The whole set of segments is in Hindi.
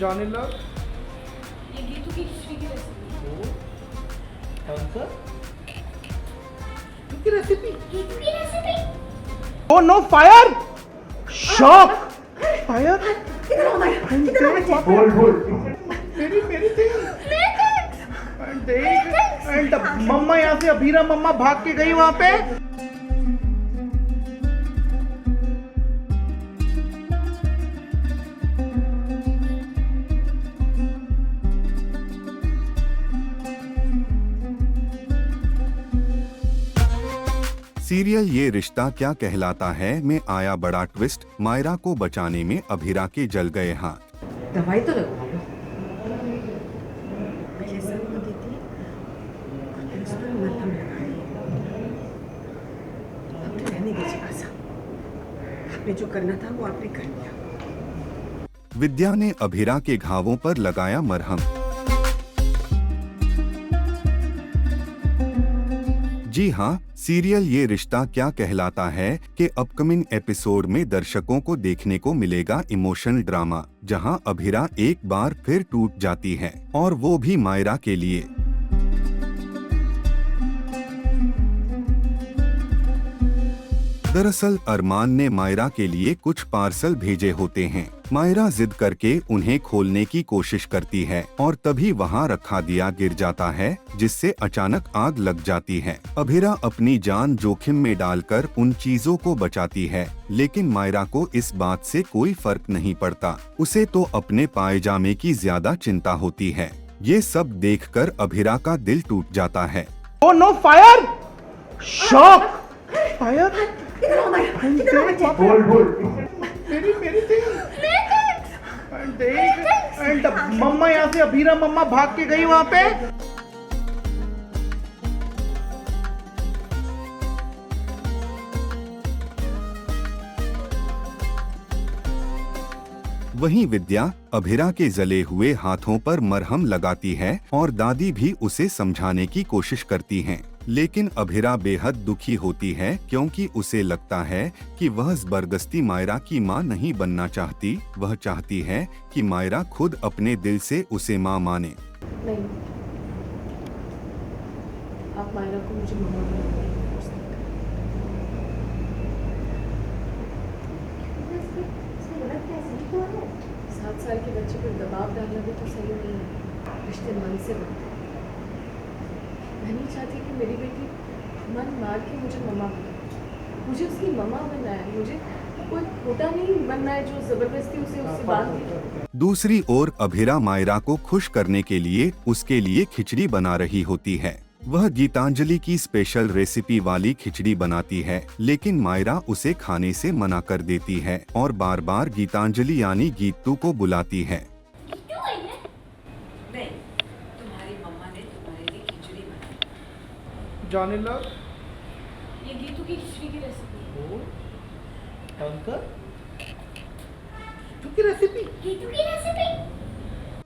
जाने लग। ये गीतू की खिचड़ी की रेसिपी। कौन सा की रेसिपी? गीतू की recipe. Oh no, fire! Shock! Fire! किधर हो मैं? किधर हो बच्चे? मेरी मेरी एंड मम्मा यहाँ से अभीरा मम्मा भाग के गई वहाँ पे। सीरियल ये रिश्ता क्या कहलाता है में आया बड़ा ट्विस्ट। मायरा को बचाने में अभीरा के जल गए हाथ। दवाई तो लगवा लो। पहले सर को देती और फिर उस पर मलहम लगाई। अब तो रहने दीजिए आशा। आपने जो करना था वो आपने कर दिया। विद्या ने अभीरा के घावों पर लगाया मरहम। जी हाँ, सीरियल ये रिश्ता क्या कहलाता है कि अपकमिंग एपिसोड में दर्शकों को देखने को मिलेगा इमोशनल ड्रामा, जहां अभीरा एक बार फिर टूट जाती है और वो भी मायरा के लिए। दरअसल अरमान ने मायरा के लिए कुछ पार्सल भेजे होते हैं। मायरा जिद करके उन्हें खोलने की कोशिश करती है और तभी वहां रखा दिया गिर जाता है, जिससे अचानक आग लग जाती है। अभीरा अपनी जान जोखिम में डालकर उन चीजों को बचाती है, लेकिन मायरा को इस बात से कोई फर्क नहीं पड़ता। उसे तो अपने पायजामे की ज्यादा चिंता होती है। ये सब देखकर अभीरा का दिल टूट जाता है। Oh no, fire! Shock! Fire! किधर हो मैं? किधर हो बच्चे? मेरी एंड मम्मा यहाँ से अभीरा मम्मा भाग के गई वहाँ पे। वहीं विद्या अभीरा के जले हुए हाथों पर मरहम लगाती है और दादी भी उसे समझाने की कोशिश करती हैं। लेकिन अभीरा बेहद दुखी होती है, क्योंकि उसे लगता है कि वह जबरदस्ती मायरा की मां नहीं बनना चाहती। वह चाहती है कि मायरा खुद अपने दिल से उसे मां माने। नहीं, आप मायरा को मुझे मम्मा बनाइए। 7 साल के बच्चे पर दबाव डालना भी तो सही नहीं है। रिश्ते मन से बनते हैं। मैं नहीं चाहती कि मेरी बेटी मन मार के मुझे मम्मा बनाए। मुझे उसकी मम्मा बनना है। मुझे कोई खोटा नहीं बनना है जो जबरदस्ती उसे उससे बांध दे। दूसरी ओर अभीरा मायरा को खुश करने के लिए उसके लिए खिचड़ी बना रही होती है। वह गीतांजलि की स्पेशल रेसिपी वाली खिचड़ी बनाती है, लेकिन मायरा उसे खाने से मना कर देती है और बार बार गीतांजलि यानी गीतू को बुलाती है। नहीं, तुम्हारी मम्मा ने तुम्हारे लिए खिचड़ी बनाई। जाने लग। ये गीतू की खिचड़ी की रेसिपी। कौन सा की रेसिपी? गीतू की रेसिपी।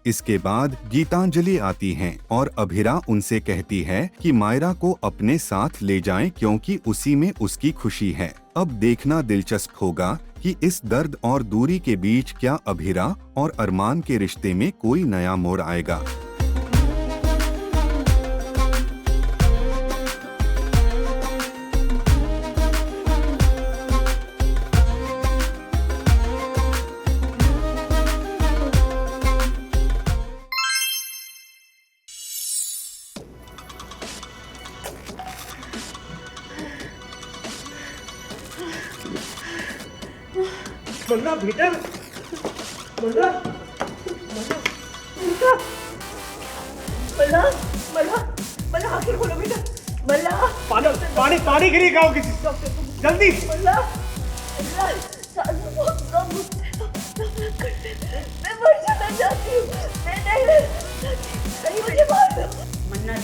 इसके बाद गीतांजलि आती हैं और अभीरा उनसे कहती है कि मायरा को अपने साथ ले जाएं, क्योंकि उसी में उसकी खुशी है। अब देखना दिलचस्प होगा कि इस दर्द और दूरी के बीच क्या अभीरा और अरमान के रिश्ते में कोई नया मोड़ आएगा। बल्ला बेटा, बल्ला बल्ला बल्ला बल्ला आखिर खोलो बेटा। बल्ला पानी पानी के लिए गाओ किसी जल्दी। बल्ला बल्ला सासू बहुत कम मैं मर जाना चाहती हूँ। मैं नहीं रह सकती। नहीं, मुझे मार दो। मन्नत,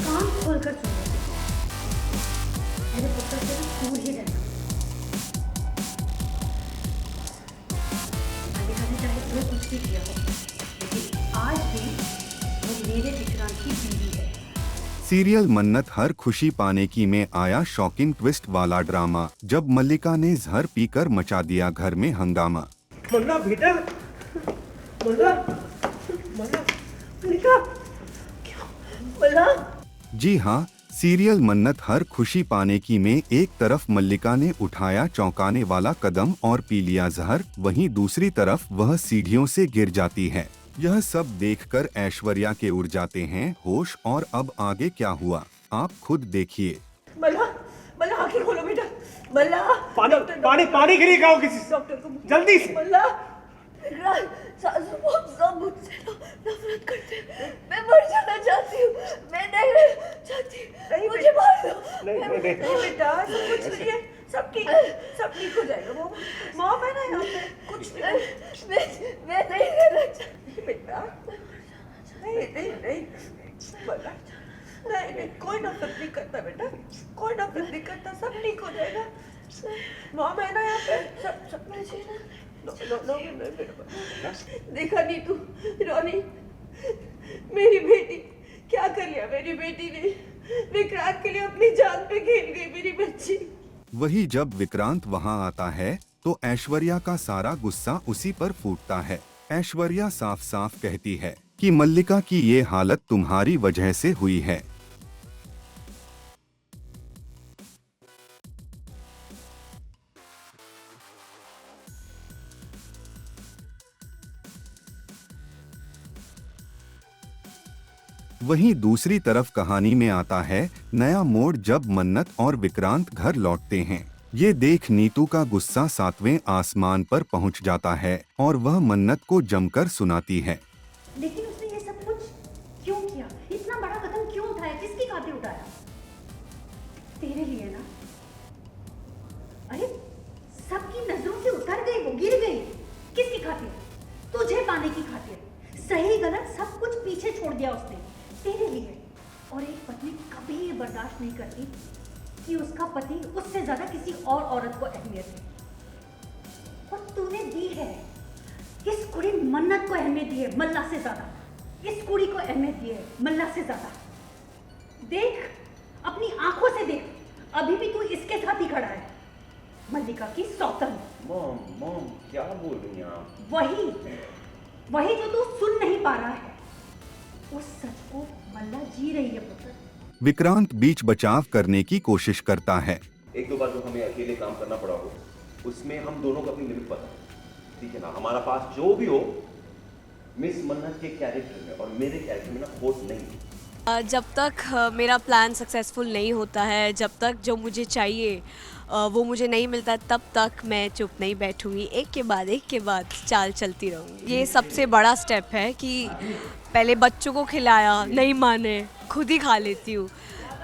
कान खोलकर सुनो। मेरे पुत्र से दूर ही रहना। चाहे जो कुछ भी किया हो, लेकिन आज भी वो मेरे विक्रांत की बीवी है। सीरियल मन्नत हर खुशी पाने की में आया शॉकिंग ट्विस्ट वाला ड्रामा, जब मल्लिका ने जहर पीकर मचा दिया घर में हंगामा। बल्ला बेटा, मल्ला, मल्ला, मल्लिका, क्या? मल्ला, जी हाँ, सीरियल मन्नत हर खुशी पाने की में एक तरफ मल्लिका ने उठाया चौंकाने वाला कदम और पी लिया जहर, वहीं दूसरी तरफ वह सीढ़ियों से गिर जाती है। यह सब देखकर ऐश्वर्या के उड़ जाते हैं होश, और अब आगे क्या हुआ आप खुद देखिए। मल्ला, मल्ला आंखें खोलो बेटा। मल्ला, पानी के लिए कहो किसी से। डॉक्टर को जल्दी से। मल्ला, सासू सब मुझसे नफरत करते हैं। मैं मर जाना चाहती हूँ। मैं नहीं रहना चाहती। मुझे मार दो। नहीं बेटा, सब कुछ नहीं है। सब ठीक हो जाएगा। वो मॉम है ना यहाँ पे। कुछ नहीं। मैं नहीं रहना चाहती बेटा। नहीं मल्ला, नहीं, कोई नफरत नहीं करता बेटा। कोई नफरत नहीं करता। सब ठीक हो जाएगा। मॉम है ना यहाँ पे। सब देखा नहीं तू रोनी, मेरी बेटी क्या कर लिया। मेरी बेटी ने विक्रांत के लिए अपनी जान पे खेल गई मेरी बच्ची। वही जब विक्रांत वहाँ आता है तो ऐश्वर्या का सारा गुस्सा उसी पर फूटता है। ऐश्वर्या साफ साफ कहती है कि मल्लिका की ये हालत तुम्हारी वजह से हुई है। वहीं दूसरी तरफ कहानी में आता है नया मोड़, जब मन्नत और विक्रांत घर लौटते हैं। ये देख नीतू का गुस्सा 7वें आसमान पर पहुंच जाता है और वह मन्नत को जमकर सुनाती है। लेकिन उसने ये सब कुछ क्यों किया? इतना बड़ा कदम क्यों उठाया? किसकी खातिर उठाया? तेरे लिए ना। अरे सबकी नजरों से उतर गई, वो गिर गई। किसकी खातिर? तुझे पाने की खातिर। सही गलत सब कुछ पीछे छोड़ दिया उसने तेरे लिए। और एक पत्नी कभी ये बर्दाश्त नहीं करती कि उसका पति उससे ज्यादा किसी और औरत को अहमियत दे। और तूने दी है। इस कुड़ी मन्नत को अहमियत दी है मल्ला से ज्यादा। इस कुड़ी को अहमियत दी है मल्ला से ज्यादा। देख, अपनी आंखों से देख, अभी भी तू इसके साथ ही खड़ा है, मल्लिका की सौतन। मॉम क्या बोल रही हैं आप? वही जो तू सुन नहीं पा रहा है, उस सच को मल्ला जी रही है पुत्र। विक्रांत बीच बचाव करने की कोशिश करता है। एक दो बार जो हमें अकेले काम करना पड़ा हो, उसमें हम दोनों को अपनी लिमिट पता है, ठीक है ना? हमारा पास जो भी हो, मिस मन्नत के कैरेक्टर में और मेरे कैरेक्टर में ना खोट नहीं। जब तक मेरा प्लान सक्सेसफुल नहीं होता है, जब तक जो मुझे चाहिए वो मुझे नहीं मिलता, तब तक मैं चुप नहीं बैठूंगी। एक के बाद चाल चलती रहूंगी। ये सबसे बड़ा स्टेप है कि पहले बच्चों को खिलाया, नहीं माने, खुद ही खा लेती हूँ।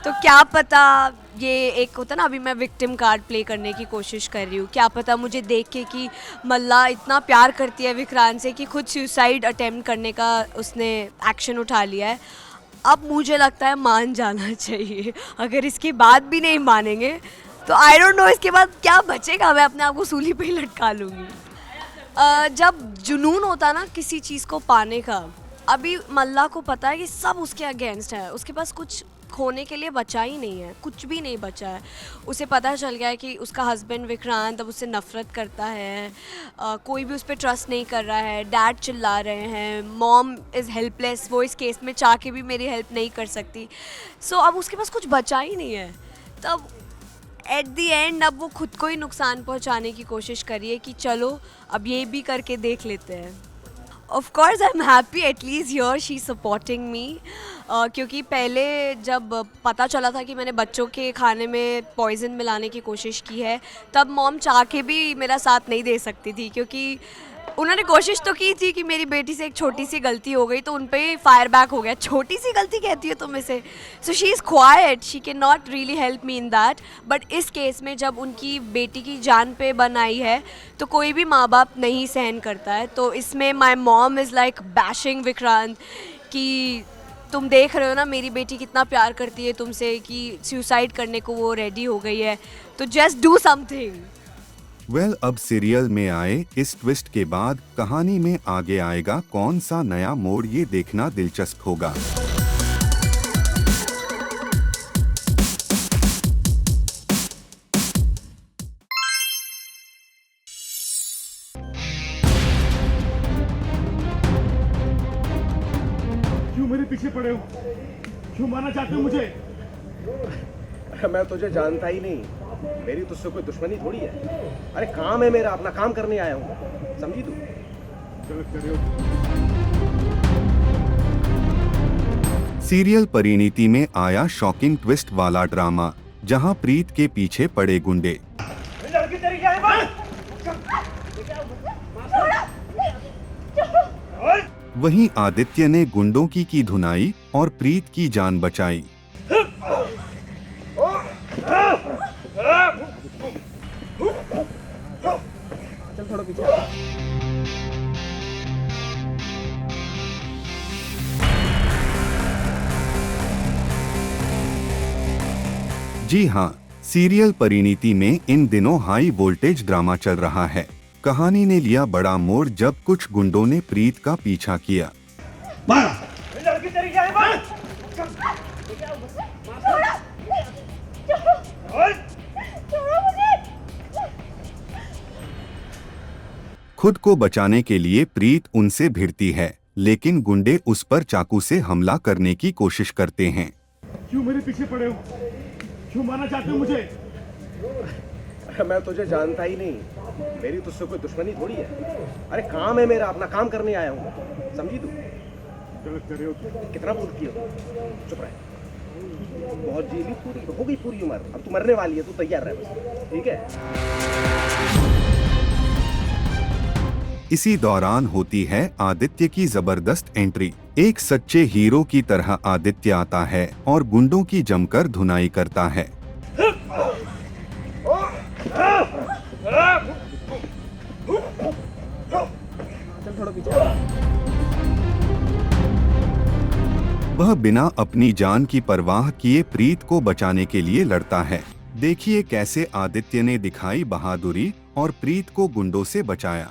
तो क्या पता, ये एक होता ना, अभी मैं विक्टिम कार्ड प्ले करने की कोशिश कर रही हूँ। क्या पता मुझे देख के कि मल्ला इतना प्यार करती है विक्रांत से कि खुद सुसाइड अटेम्प्ट करने का उसने एक्शन उठा लिया है। अब मुझे लगता है मान जाना चाहिए। अगर इसके बाद भी नहीं मानेंगे तो आई डोंट नो इसके बाद क्या बचेगा। मैं अपने आप को सूली पे ही लटका लूँगी। जब जुनून होता है ना किसी चीज़ को पाने का, अभी मल्ला को पता है कि सब उसके अगेंस्ट है, उसके पास कुछ खोने के लिए बचा ही नहीं है, कुछ भी नहीं बचा है। उसे पता चल गया है कि उसका हस्बैंड विक्रांत अब उससे नफ़रत करता है, कोई भी उस पर ट्रस्ट नहीं कर रहा है, डैड चिल्ला रहे हैं, मॉम इज़ हेल्पलेस, वो इस केस में चाह के भी मेरी हेल्प नहीं कर सकती। सो अब उसके पास कुछ बचा ही नहीं है। तब एट दी एंड अब वो खुद को ही नुकसान पहुंचाने की कोशिश करिए कि चलो अब ये भी करके देख लेते हैं। Of course I am happy, at least here she is supporting me. क्योंकि पहले जब पता चला था कि मैंने बच्चों के खाने में पॉइज़न मिलाने की कोशिश की है, तब मॉम चाह के भी मेरा साथ नहीं दे सकती थी, क्योंकि उन्होंने कोशिश तो की थी कि मेरी बेटी से एक छोटी सी गलती हो गई तो उन पे ही फायर बैक हो गया। छोटी सी गलती कहती हो तुम इसे? So she is quite, she can not really help me in that. But इस केस में जब उनकी बेटी की जान पे बन आई है तो कोई भी माँ बाप नहीं सहन करता है। तो इसमें my mom is like bashing Vikrant कि तुम देख रहे हो ना मेरी बेटी कितना प्यार करती है तुमसे कि सुसाइड करने को वो रेडी हो गई है, तो जस्ट डू समथिंग। वेल, अब सीरियल में आए इस ट्विस्ट के बाद कहानी में आगे आएगा कौन सा नया मोड़, ये देखना दिलचस्प होगा। क्यों मेरे पीछे पड़े हो? क्यों मारना चाहते हो मुझे? मैं तुझे जानता ही नहीं, मेरी तुझसे कोई दुश्मनी थोड़ी है। अरे काम है मेरा, अपना काम करने आया हूँ, समझी तू? गलत कर रहे हो। सीरियल परिणीति में आया शॉकिंग ट्विस्ट वाला ड्रामा, जहां प्रीत के पीछे पड़े गुंडे। लड़की तेरी क्या है? वहीं आदित्य ने गुंडों की धुनाई और प्रीत की जान बचाई। चल थोड़ा पीछे आ। जी हाँ, सीरियल परिणीति में इन दिनों हाई वोल्टेज ड्रामा चल रहा है। कहानी ने लिया बड़ा मोड़ जब कुछ गुंडों ने प्रीत का पीछा किया। लड़की तेरी क्या है? खुद को बचाने के लिए प्रीत उनसे भिड़ती है, लेकिन गुंडे उस पर चाकू से हमला करने की कोशिश करते हैं। क्यों मेरे पीछे पड़े हो? क्यों मारना चाहते हो मुझे? मैं तुझे जानता ही नहीं, मेरी तुझसे कोई दुश्मनी थोड़ी है। अरे काम है मेरा, अपना काम करने आया हूँ, समझी तू? गलत कर रहे हो। कितना बोल किया? चुप रह। बहुत जी ली, पूरी हो गई पूरी उम्र, अब तू मरने वाली है, तू तैयार रह बस, ठीक है? इसी दौरान होती है आदित्य की जबरदस्त एंट्री। एक सच्चे हीरो की तरह आदित्य आता है और गुंडों की जमकर धुनाई करता है। चल थोड़ा पीछे आ। वह बिना अपनी जान की परवाह किए प्रीत को बचाने के लिए लड़ता है। देखिए कैसे आदित्य ने दिखाई बहादुरी और प्रीत को गुंडों से बचाया।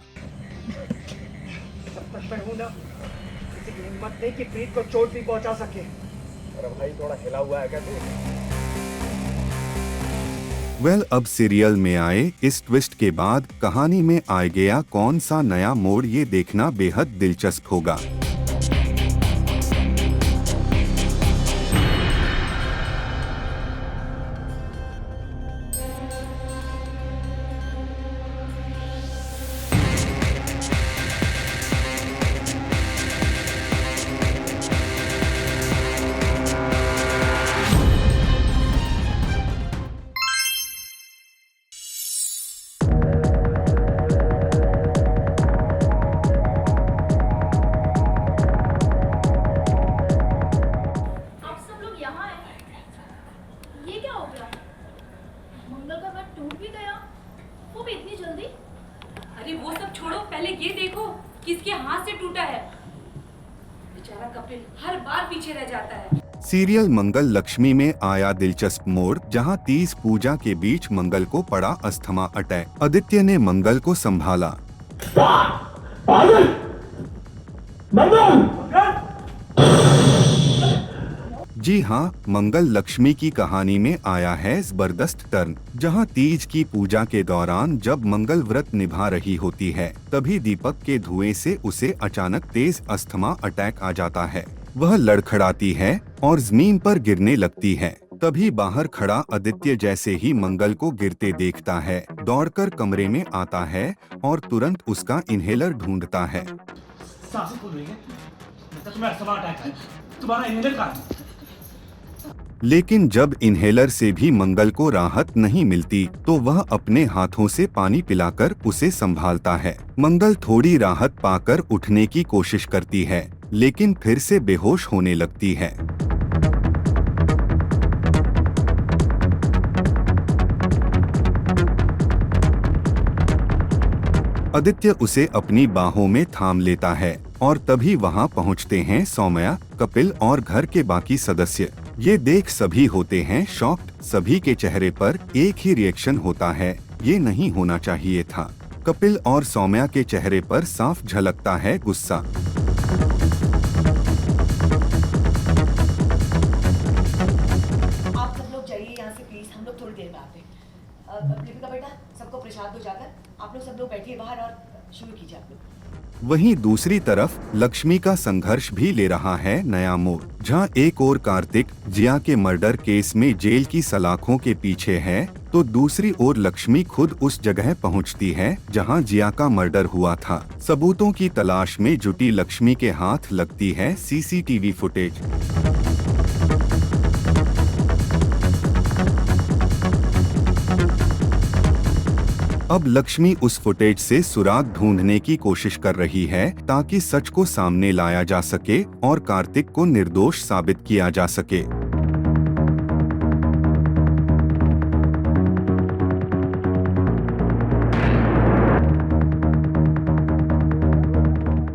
मैं हूं ना, किसी की हिम्मत नहीं कि प्रीत को चोट भी पहुंचा सके। अरे भाई थोड़ा हिला हुआ है क्या तू? वेल, अब सीरियल में आए इस ट्विस्ट के बाद कहानी में आ गया कौन सा नया मोड़, ये देखना बेहद दिलचस्प होगा। अरे वो सब छोड़ो, पहले ये देखो किसके हाथ से टूटा है। बेचारा कपिल हर बार पीछे रह जाता है। सीरियल मंगल लक्ष्मी में आया दिलचस्प मोड़, जहां तीज पूजा के बीच मंगल को पड़ा अस्थमा अटैक। आदित्य ने मंगल को संभाला। जी हाँ, मंगल लक्ष्मी की कहानी में आया है जबरदस्त टर्न, जहां तीज की पूजा के दौरान जब मंगल व्रत निभा रही होती है, तभी दीपक के धुएं से उसे अचानक तेज अस्थमा अटैक आ जाता है। वह लड़खड़ाती है और जमीन पर गिरने लगती है। तभी बाहर खड़ा आदित्य जैसे ही मंगल को गिरते देखता है, दौड़कर कमरे में आता है और तुरंत उसका इन्हेलर ढूंढता है। सांसें फूल रही हैं, मतलब तुम्हें अस्थमा अटैक है, तुम्हारा इन्हेलर कहाँ है? लेकिन जब इन्हेलर से भी मंगल को राहत नहीं मिलती, तो वह अपने हाथों से पानी पिलाकर उसे संभालता है। मंगल थोड़ी राहत पाकर उठने की कोशिश करती है, लेकिन फिर से बेहोश होने लगती है। आदित्य उसे अपनी बाहों में थाम लेता है और तभी वहां पहुंचते हैं सौम्या, कपिल और घर के बाकी सदस्य। ये देख सभी होते हैं शॉक्ड। सभी के चेहरे पर एक ही रिएक्शन होता है, ये नहीं होना चाहिए था। कपिल और सौम्या के चेहरे पर साफ झलकता है गुस्सा। आप सब लोग जाइए यहाँ से प्लीज, हम लोग थोड़ी देर में आते हैं। दीपिका बेटा, सबको प्रसाद दो जाकर। आप लोग सब लोग बैठिए बाहर और शुरू कीजिए आप लोग। वहीं दूसरी तरफ लक्ष्मी का संघर्ष भी ले रहा है नया मोड़, जहां एक ओर कार्तिक जिया के मर्डर केस में जेल की सलाखों के पीछे है, तो दूसरी ओर लक्ष्मी खुद उस जगह पहुंचती है जहां जिया का मर्डर हुआ था। सबूतों की तलाश में जुटी लक्ष्मी के हाथ लगती है सीसीटीवी फुटेज। अब लक्ष्मी उस फुटेज से सुराग ढूंढने की कोशिश कर रही है ताकि सच को सामने लाया जा सके और कार्तिक को निर्दोष साबित किया जा सके।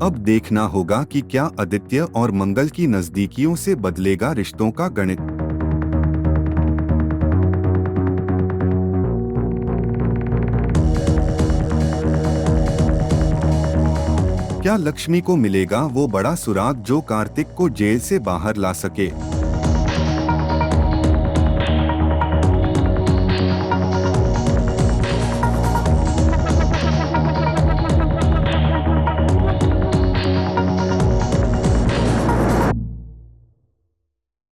अब देखना होगा कि क्या आदित्य और मंगल की नजदीकियों से बदलेगा रिश्तों का गणित। क्या लक्ष्मी को मिलेगा वो बड़ा सुराग जो कार्तिक को जेल से बाहर ला सके?